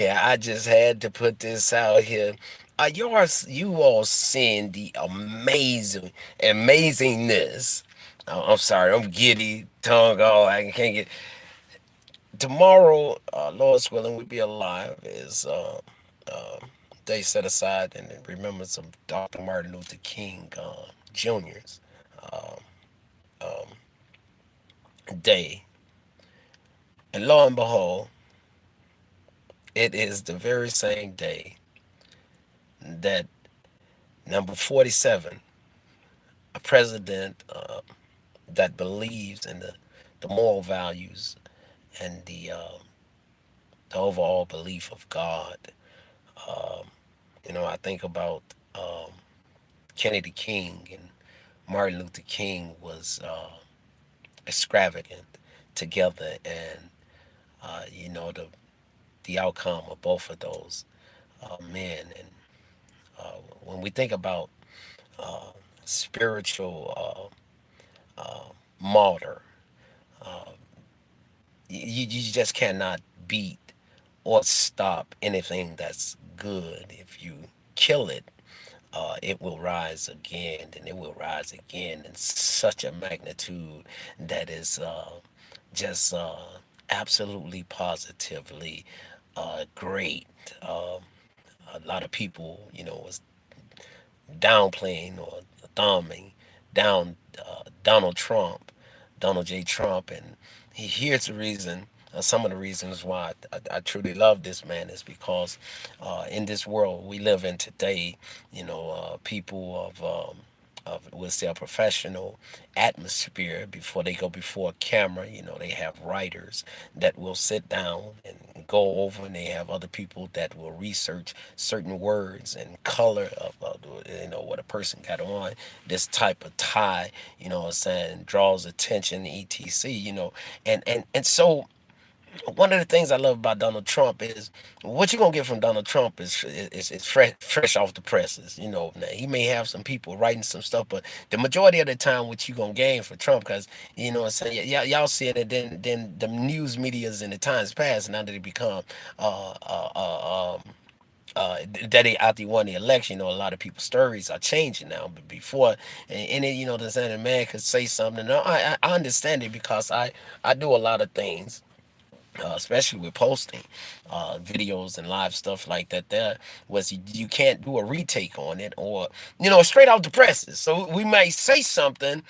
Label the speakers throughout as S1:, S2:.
S1: Yeah, I just had to put this out here. You all seeing the amazingness. I'm sorry, I'm giddy, tongue all. I can't get. Tomorrow, Lord's willing, we be alive. Is day set aside and in remembrance of Dr. Martin Luther King Jr.'s day. And lo and behold, it is the very same day that number 47, a president that believes in the moral values and the overall belief of God. I think about um, Kennedy King and Martin Luther King was extravagant together, and the outcome of both of those men. And when we think about spiritual martyr, you just cannot beat or stop anything that's good. If you kill it, it will rise again, and it will rise again in such a magnitude that is just absolutely positively great. A lot of people, was downplaying or thumbing down Donald Trump, Donald J. Trump, and here's the reason. Some of the reasons why I truly love this man is because in this world we live in today, people we'll say a professional atmosphere before they go before a camera. They have writers that will sit down and go over, and they have other people that will research certain words and color of what a person got on, this type of tie, what I'm saying, draws attention, etc. And so one of the things I love about Donald Trump is what you're gonna get from Donald Trump is fresh off the presses. Now he may have some people writing some stuff, but the majority of the time, what you gonna gain for Trump, because what I'm saying, y'all see it, and then the news media's in the times past, now that it become uh uh uh um that they after he won the election, a lot of people's stories are changing now. But before, and then, the saying, man could say something. And I understand it because I do a lot of things, especially with posting videos and live stuff like that. There was you can't do a retake on it, or straight out the presses. So we might say something,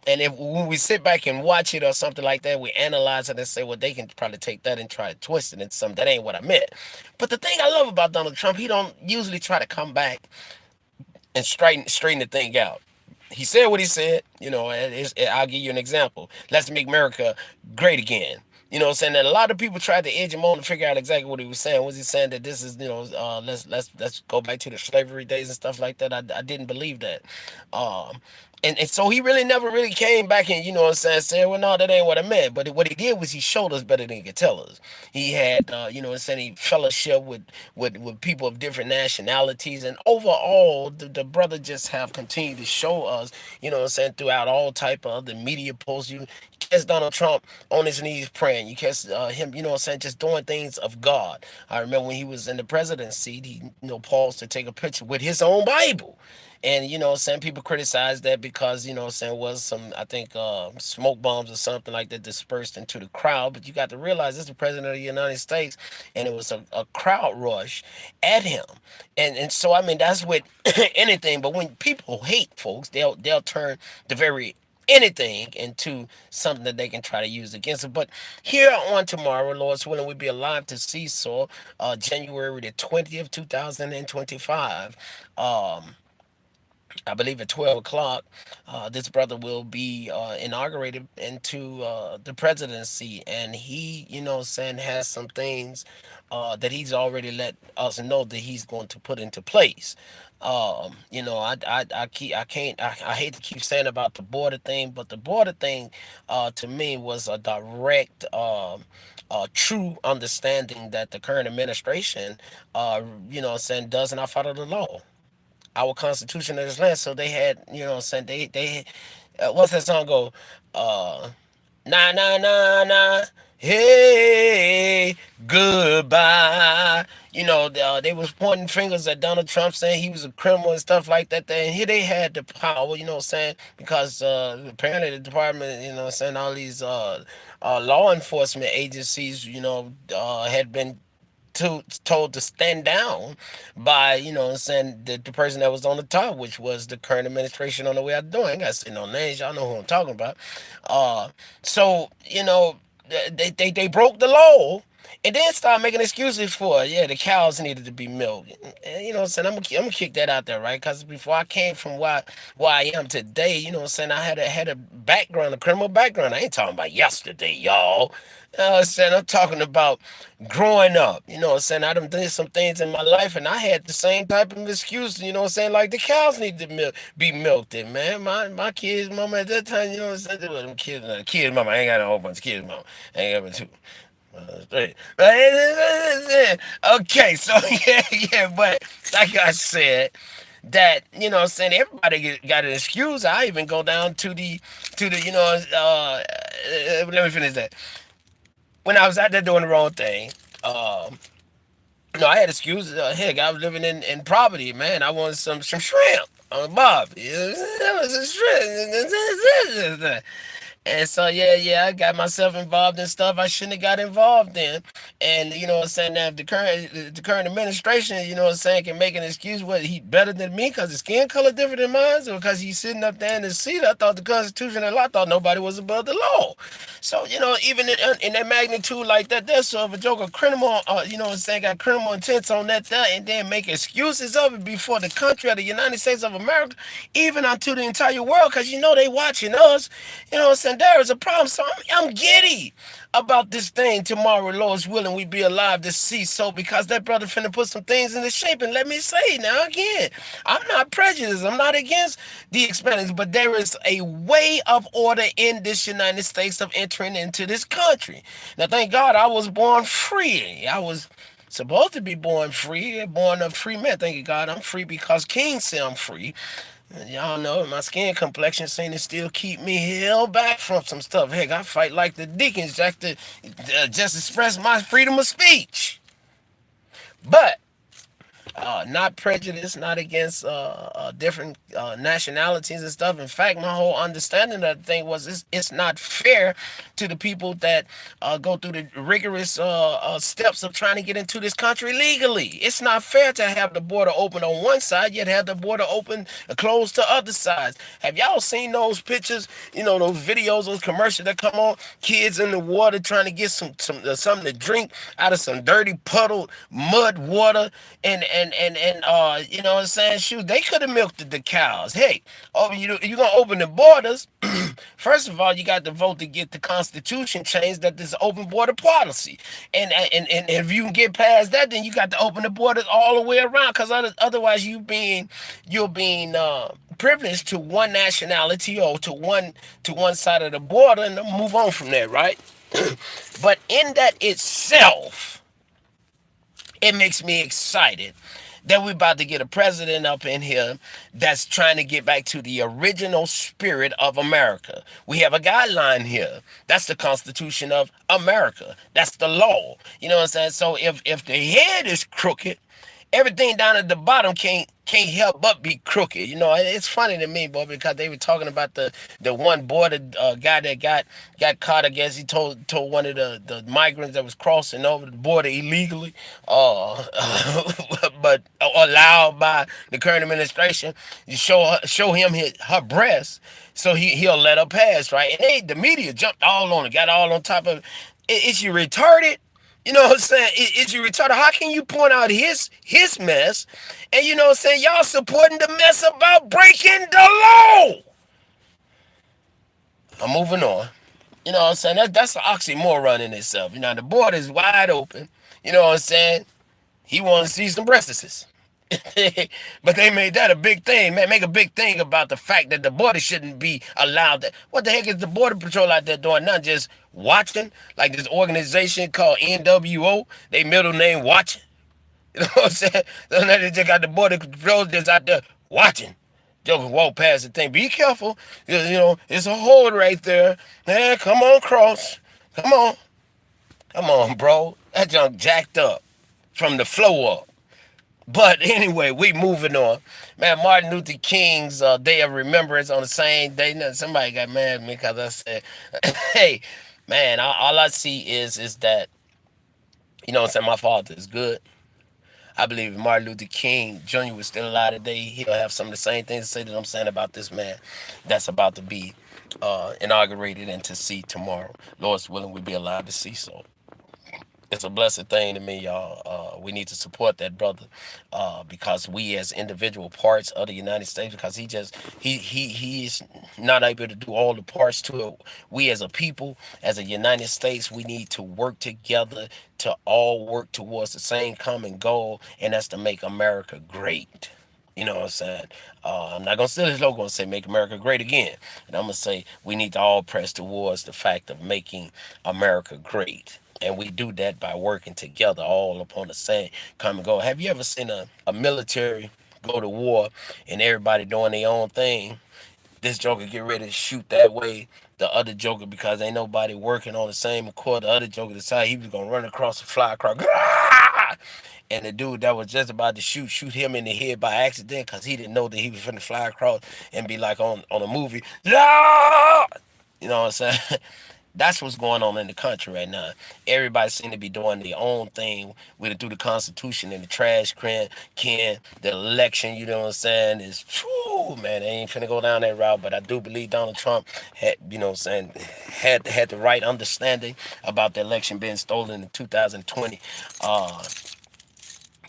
S1: and if when we sit back and watch it or something like that, we analyze it and say, well, they can probably take that and try to twist it into something that ain't what I meant. But the thing I love about Donald Trump, he don't usually try to come back and straighten the thing out. He said what he said, and I'll give you an example. Let's make America great again. What I'm saying? That a lot of people tried to edge him on to figure out exactly what he was saying. Was he saying that this is, let's go back to the slavery days and stuff like that? I didn't believe that. Um, and so he really never really came back and, what I'm saying, said, well, no, that ain't what I meant. But what he did was he showed us better than he could tell us. He had, what I'm saying, he fellowship with people of different nationalities. And overall, the brother just have continued to show us, what I'm saying, throughout all type of other media posts. You catch Donald Trump on his knees praying. You catch him, what I'm saying, just doing things of God. I remember when he was in the presidency, he, paused to take a picture with his own Bible. And some people criticize that because was some, I think, smoke bombs or something like that dispersed into the crowd. But you got to realize this is the president of the United States, and it was a crowd rush at him. And so I mean that's with anything. But when people hate folks, they'll turn the very anything into something that they can try to use against it. But here on tomorrow, Lord's willing, we'll be alive to see so January the 20th, 2025. Um, I believe at 12 o'clock, this brother will be inaugurated into the presidency. And he, saying, has some things that he's already let us know that he's going to put into place. I hate to keep saying about the border thing, but the border thing to me was a direct, true understanding that the current administration, saying, does not follow the law, our Constitution of this land. So they had, saying, what's that song go? Uh, nah, nah, nah, nah. Hey, goodbye. They was pointing fingers at Donald Trump saying he was a criminal and stuff like that. And here they had the power, saying, because apparently the department, saying all these law enforcement agencies, had been told to stand down by, saying the person that was on the top, which was the current administration on the way out doing. I ain't got to say no names. Y'all know who I'm talking about. Uh, so, they broke the law and then start making excuses for it. Yeah, the cows needed to be milked. And, you know what I'm saying? I'm gonna kick that out there, right? Because before I came from where I am today, what I'm saying, I had a background, a criminal background. I ain't talking about yesterday, y'all. You know what I'm saying? I'm talking about growing up. You know what I'm saying? I done did some things in my life and I had the same type of excuse, you know what I'm saying? Like the cows need to be milked in, man. My kids, mama at that time, you know what I'm saying? They were them kids, mama. I ain't got a whole bunch of kids, mama. I ain't got but two. Straight. Okay, so yeah, but like I said, that what I'm saying, everybody got an excuse. I even go down to the let me finish that. When I was out there doing the wrong thing, no, I had excuses. Heck, I was living in poverty, man. I wanted some shrimp on Bob. That was a shrimp. And so yeah, I got myself involved in stuff I shouldn't have got involved in. And you know what I'm saying, now if the current administration, you know what I'm saying, can make an excuse what he better than me because his skin color different than mine, or because he's sitting up there in the seat. I thought the Constitution and law, I thought nobody was above the law. So even in that magnitude like that, there's so if a joker criminal, you know what I'm saying, got criminal intents on that there, and then make excuses of it before the country of the United States of America, even unto the entire world, because they watching us. You know what I'm saying? There is a problem. So I'm giddy about this thing tomorrow, Lord's willing, we be alive to see so, because that brother finna put some things into shape. And let me say now again, I'm not prejudiced. I'm not against the expanders, but there is a way of order in this United States of entering into this country. Now, thank God I was born free. I was supposed to be born free, born a free man. Thank you, God, I'm free because King said I'm free. Y'all know my skin complexion seem to still keep me held back from some stuff. Heck, I fight like the deacons just express my freedom of speech. But not prejudiced, not against different nationalities and stuff. In fact, my whole understanding of the thing was it's not fair to the people that go through the rigorous steps of trying to get into this country legally. It's not fair to have the border open on one side, yet have the border open closed to other sides. Have y'all seen those pictures? Those videos, those commercials that come on, kids in the water trying to get something to drink out of some dirty puddled mud water, and you know what I'm saying? Shoot, they could have milked the cows. Hey, you gonna open the borders? First of all, you got to vote to get the Constitution changed that this open border policy, and if you can get past that, then you got to open the borders all the way around. Because otherwise, you're being privileged to one nationality or to one side of the border, and then move on from there, right? But in that itself, it makes me excited that we're about to get a president up in here that's trying to get back to the original spirit of America. We have a guideline here. That's the Constitution of America. That's the law. You know what I'm saying? So if the head is crooked, everything down at the bottom can't help but be crooked. It's funny to me, boy, because they were talking about the one border guy that got caught. I guess he told one of the migrants that was crossing over the border illegally, uh, but allowed by the current administration, you show him her breast, so he'll let her pass, right? And the media jumped all on it, got all on top of it. Is you retarded? You know what I'm saying? Is you retarded? How can you point out his mess, and you know what I'm saying? Y'all supporting the mess about breaking the law. I'm moving on. You know what I'm saying? That's an oxymoron in itself. The border is wide open. You know what I'm saying? He wants to see some breastises. But they made that a big thing, man. Make a big thing about the fact that the border shouldn't be allowed. What the heck is the border patrol out there doing? Not just watching, like this organization called NWO. They middle name watching. You know what I'm saying? So now they just got the border patrol just out there watching. Joker walk past the thing. Be careful. It's a hole right there. Man, come on, cross. Come on. Come on, bro. That junk jacked up from the flow up. But anyway, we moving on. Man, Martin Luther King's Day of Remembrance on the same day. Now, somebody got mad at me because I said, hey, man, all I see is that, you know what I'm saying, my father is good. I believe if Martin Luther King Jr. was still alive today, he'll have some of the same things to say that I'm saying about this man that's about to be inaugurated and to see tomorrow. Lord's willing, we'll be alive to see so. It's a blessed thing to me, y'all. We need to support that brother because we, as individual parts of the United States, because he is not able to do all the parts to it. We, as a people, as a United States, we need to work together to all work towards the same common goal, and that's to make America great. You know what I'm saying? I'm not gonna steal his logo and say "Make America Great Again," and I'm gonna say we need to all press towards the fact of making America great, and we do that by working together, all upon the same common goal. Have you ever seen a military go to war and everybody doing their own thing? This joker get ready to shoot that way. The other joker, because ain't nobody working on the same accord, the other joker decided he was gonna run across the fly across. And the dude that was just about to shoot him in the head by accident because he didn't know that he was finna fly across and be like on a movie. Yeah! You know what I'm saying? That's what's going on in the country right now. Everybody seem to be doing their own thing with it through the Constitution and the trash can, the election. You know what I'm saying? Is man, they ain't finna go down that route. But I do believe Donald Trump had, you know what I'm saying, had the right understanding about the election being stolen in 2020. Uh,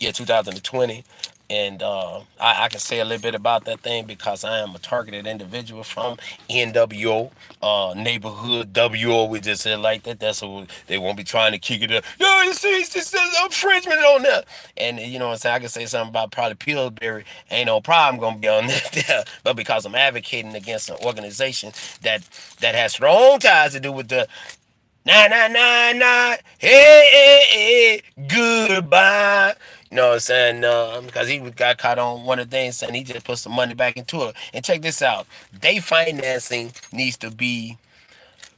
S1: yeah, 2020. And I can say a little bit about that thing because I am a targeted individual from NWO, neighborhood WO. We just said like that. That's what they won't be trying to kick it up. Yo, you see, it's just infringement on that. And you know what I'm saying? I can say something about probably Pillsbury. Ain't no problem gonna be on that. But because I'm advocating against an organization that has strong ties to do with the nah, nah, nah, nah. Hey, hey, hey, goodbye. You know what I'm saying? Because he got caught on one of the things saying he just put some money back into it. And check this out. They financing needs to be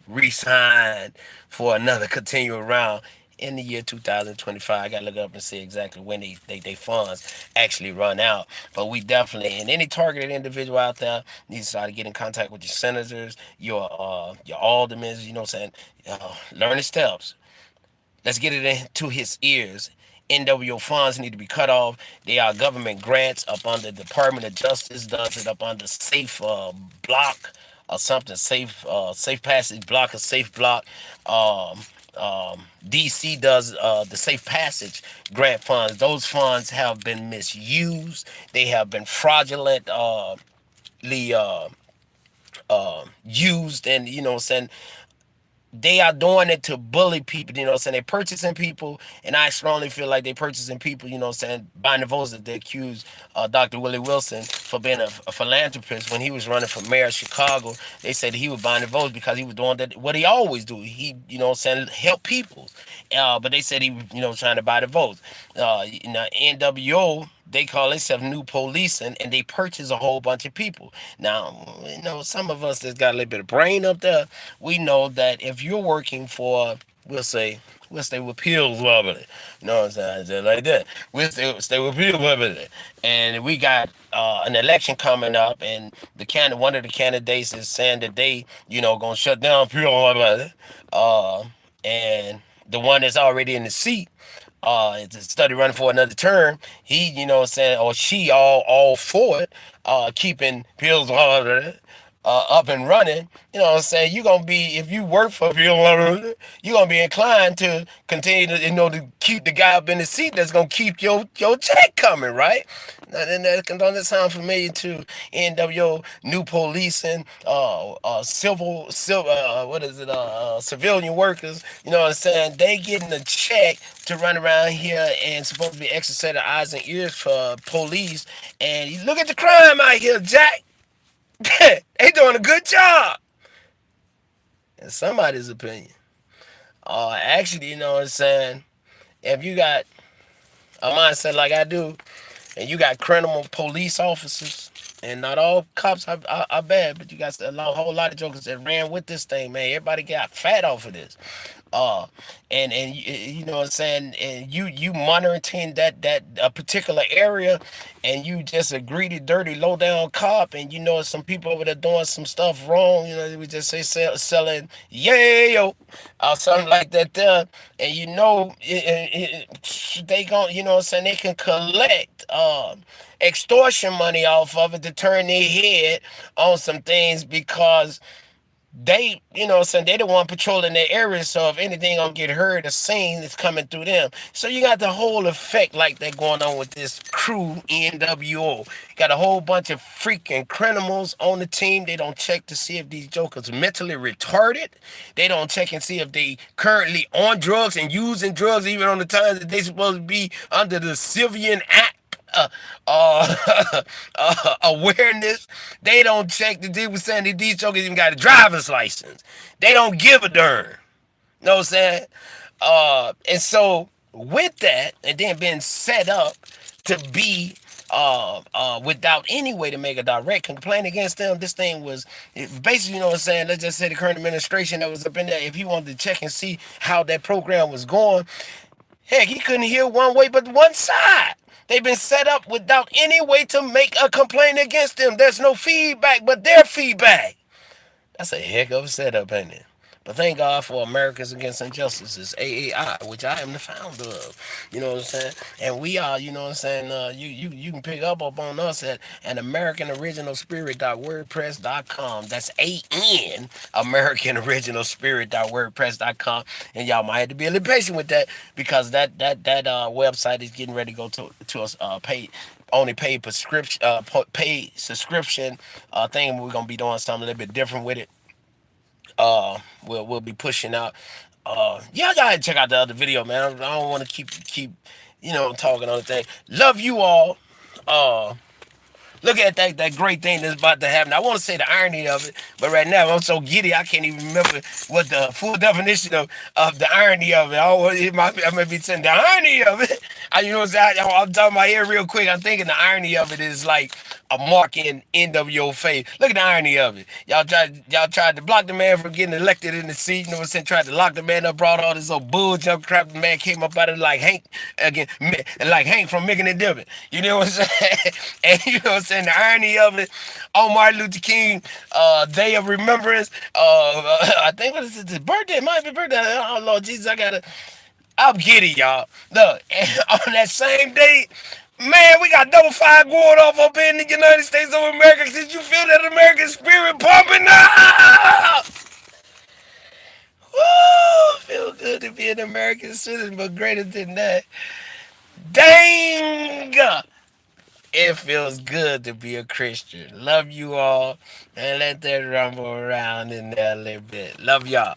S1: re-signed for another continual round in the year 2025. I gotta look up and see exactly when they funds actually run out. But we definitely, and any targeted individual out there needs to start to get in contact with your senators, your aldermen, you know what I'm saying? Learn the steps. Let's get it into his ears. NWO funds need to be cut off. They are government grants up under the Department of Justice, does it up under Safe Block or something, Safe Passage Block or Safe Block. Um, DC does the Safe Passage grant funds. Those funds have been misused. They have been fraudulently used, and you know what I'm saying, they are doing it to bully people, you know what I'm saying? They're purchasing people, and I strongly feel like they're purchasing people, you know what I'm saying, buying the votes that they accuse Dr. Willie Wilson for being a philanthropist when he was running for mayor of Chicago. They said he was buying the votes because he was doing that, what he always do. He, you know what I'm saying, help people. But they said he was, you know, trying to buy the votes. NWO, they call themselves new policing, and they purchase a whole bunch of people. Now, you know, some of us that's got a little bit of brain up there, we know that if you're working for, we'll stay with Pills Lovely. You know what I'm saying? I said like that. We'll stay with Pills Lovely. And we got an election coming up, and one of the candidates is saying that they, you know, gonna shut down Pills Lovely. And the one that's already in the seat to study running for another term, he, you know what I'm saying, or she all for it, keeping pills up and running. You know what I'm saying? You're gonna be, if you work for pills, you're gonna be inclined to continue to, you know, to keep the guy up in the seat that's gonna keep your check coming, right? And that don't that sound familiar to NWO, new policing, what is it, civilian workers, you know what I'm saying? They getting a check to run around here and supposed to be extra set of eyes and ears for police. And you look at the crime out here, Jack. They doing a good job, in somebody's opinion. Actually, you know what I'm saying? If you got a mindset like I do, and you got criminal police officers, and not all cops are bad, but you got whole lot of jokers that ran with this thing, man. Everybody got fat off of this. uh and you know what I'm saying, and you monitoring that a particular area, and you just a greedy, dirty, low down cop, and you know some people over there doing some stuff wrong, you know, we just say selling yayo or something like that there, and you know they gon' you know what I'm saying, they can collect extortion money off of it to turn their head on some things, because they, you know what I'm saying, they the one patrolling their area, so if anything gonna get heard or seen, it's coming through them. So you got the whole effect like that going on with this crew NWO. Got a whole bunch of freaking criminals on the team. They don't check to see if these jokers mentally retarded. They don't check and see if they currently on drugs and using drugs even on the times that they supposed to be under the Civilian Act uh, awareness. They don't check the deal with saying that these jokers even got a driver's license. They don't give a darn. You know what I'm saying? And so with that, and then being set up to be without any way to make a direct complaint against them, this thing was basically, you know what I'm saying, let's just say the current administration that was up in there, if he wanted to check and see how that program was going, heck, he couldn't hear one way but one side. They've been set up without any way to make a complaint against them. There's no feedback but their feedback. That's a heck of a setup, ain't it? But thank God for Americans Against Injustices, AAI, which I am the founder of. You know what I'm saying? And we are, you know what I'm saying, you can pick up on us at an American Original Spirit.wordpress.com. That's AN American Original Spirit.wordpress.com. And y'all might have to be a little patient with that, because that website is getting ready to go to us paid, only paid prescription paid subscription thing. We're gonna be doing something a little bit different with it. We'll be pushing out. Y'all gotta check out the other video, man. I don't want to keep you know talking on the thing. Love you all. Uh, Look at that great thing that's about to happen. I want to say the irony of it, but right now I'm so giddy I can't even remember what the full definition of the irony of it. Oh, I might be saying the irony of it. You know what I'm saying? I'm talking my ear real quick. I'm thinking the irony of it is like a mark in NWO face. Look at the irony of it. Y'all tried to block the man from getting elected in the seat. You know what I'm saying? Tried to lock the man up, brought all this old bull jump crap. The man came up out of it like Hank again, like Hank from Making It Different. You know what I'm saying? And you know what I'm saying? The irony of it on Martin Luther King Day of Remembrance. I think what is it? His birthday? It might be birthday. Oh Lord Jesus, I'm giddy, y'all. Look, and on that same day, man, we got double fire going off up in the United States of America. Did you feel that American spirit pumping up? Woo! Feel good to be an American citizen, but greater than that, dang! It feels good to be a Christian. Love you all, and let that rumble around in there a little bit. Love y'all.